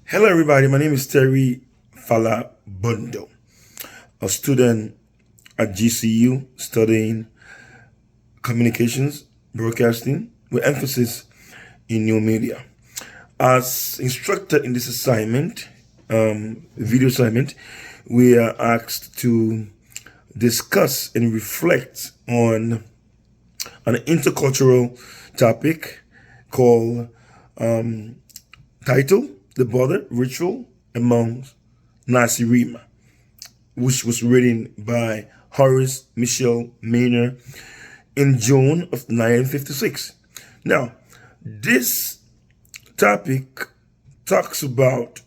Hello, everybody. My name is Terry Falabundo, a student at GCU studying communications, broadcasting, with emphasis in new media. As instructor in this assignment, video assignment, we are asked to discuss and reflect on an intercultural topic called title The Border Ritual Among Nazi Rima, which was written by Horace Michel Maynard in June of 1956. Now, this topic talks about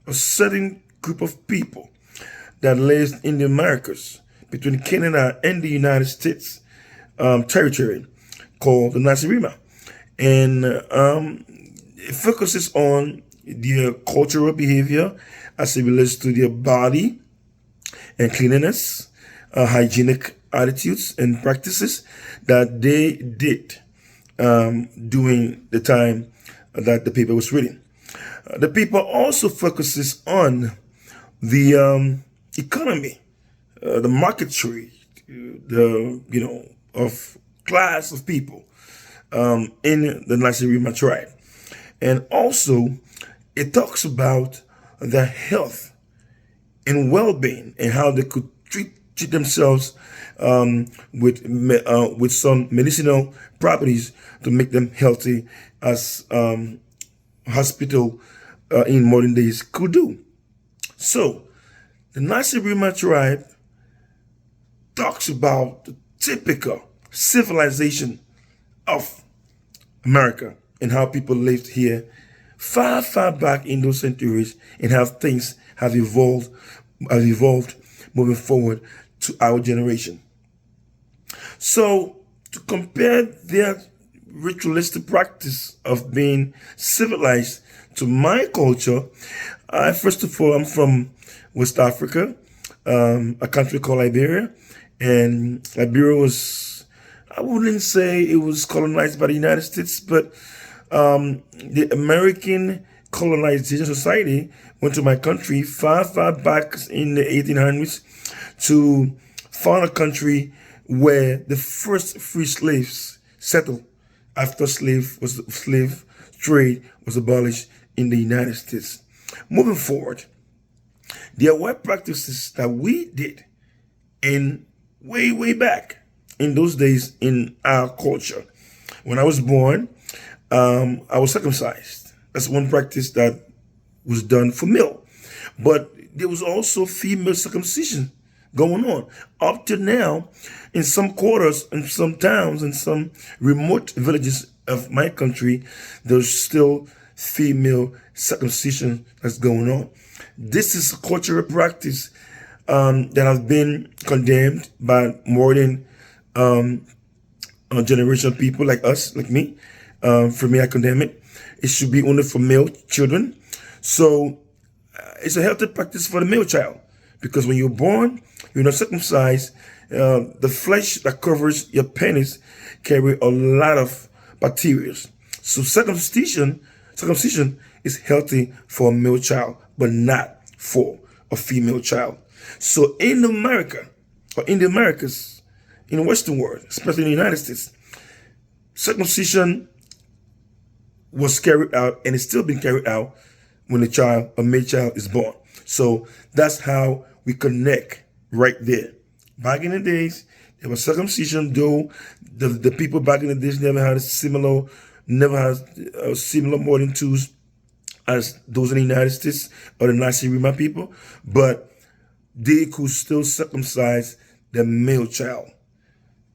a certain group of people that lives in the Americas between Canada and the United States territory called the Nazi Rima. And it focuses on their cultural behavior as it relates to their body and cleanliness, hygienic attitudes and practices that they did during the time that the paper was written. The paper also focuses on the economy, the marketry, of class of people in the Nazi Rima tribe, and also it talks about their health and well-being and how they could treat themselves with some medicinal properties to make them healthy, as hospital in modern days could do. So the Nazi Rima tribe talks about the typical civilization of America and how people lived here far, far back in those centuries, and how things have evolved moving forward to our generation. So to compare their ritualistic practice of being civilized to my culture, first of all, I'm from West Africa, a country called Liberia, and Liberia was, I wouldn't say it was colonized by the United States, but the American Colonization Society went to my country far, far back in the 1800s to found a country where the first free slaves settled after slave trade was abolished in the United States. Moving forward, there were practices that we did in way back in those days in our culture. When I was born, I was circumcised. That's one practice that was done for male. But there was also female circumcision going on. Up to now, in some quarters, in some towns, in some remote villages of my country, there's still female circumcision that's going on. This is a cultural practice that has been condemned by modern generation of people like us, like me. For me, I condemn it. It should be only for male children. So it's a healthy practice for the male child, because when you're born, you're not circumcised. The flesh that covers your penis carry a lot of bacteria. So circumcision is healthy for a male child, but not for a female child. So in America, or in the Americas, in the Western world, especially in the United States, circumcision was carried out and is still being carried out when a male child is born. So that's how we connect right there. Back in the days, there was circumcision, though the people back in the days never had similar modern tools as those in the United States or the Nazi Rima people, but they could still circumcise the male child.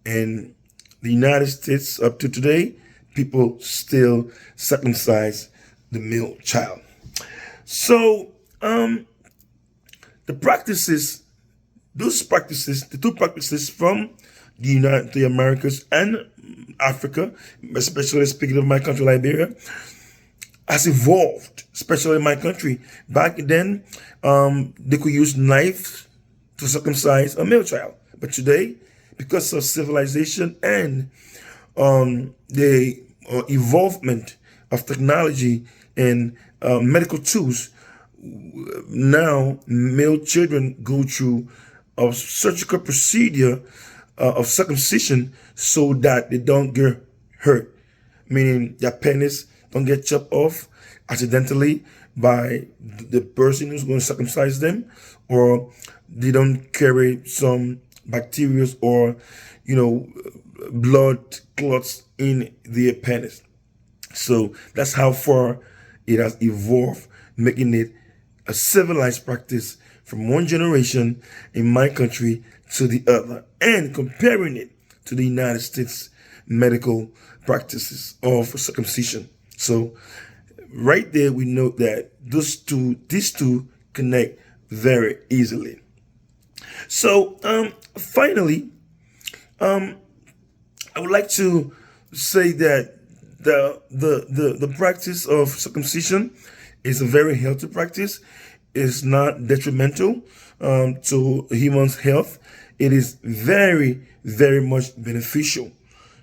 In the United States, up to today, people still circumcise the male child. So the two practices from the Americas and Africa, especially speaking of my country, Liberia, has evolved, especially in my country. Back then, they could use knives to circumcise a male child. But today, because of civilization and the involvement of technology and medical tools. Now, male children go through a surgical procedure of circumcision so that they don't get hurt, meaning their penis don't get chopped off accidentally by the person who's going to circumcise them, or they don't carry some bacteria or, blood clots in their penis. So that's how far it has evolved, making it a civilized practice from one generation in my country to the other, and comparing it to the United States medical practices of circumcision. So right there, we know that these two connect very easily. So finally, I would like to say that the practice of circumcision is a very healthy practice. It's not detrimental to human's health. It is very, very much beneficial,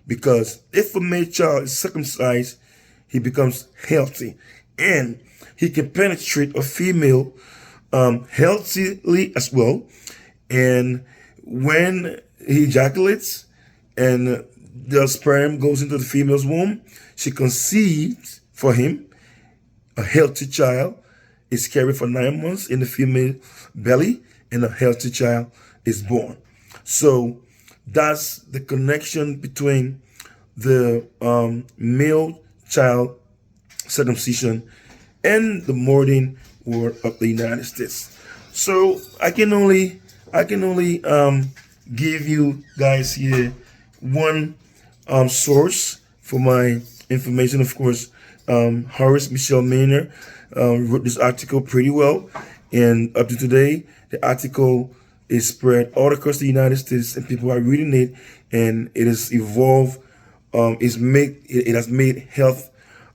because if a male child is circumcised, he becomes healthy, and he can penetrate a female healthily as well. And when he ejaculates and the sperm goes into the female's womb, she conceives for him. A healthy child is carried for 9 months in the female belly, and a healthy child is born. So that's the connection between the male child circumcision and the modern world of the United States. So I can only give you guys here one source for my information. Of course, Horace Michel Maynard wrote this article pretty well, and up to today, the article is spread all across the United States, and people are reading it, and it has evolved. It has made health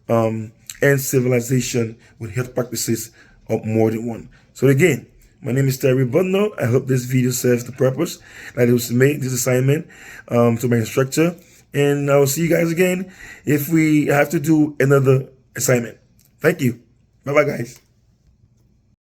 and civilization with health practices of more than one. So again, my name is Terry Budno. I hope this video serves the purpose that it was made, this assignment to my instructor. And I will see you guys again if we have to do another assignment. Thank you. Bye-bye, guys.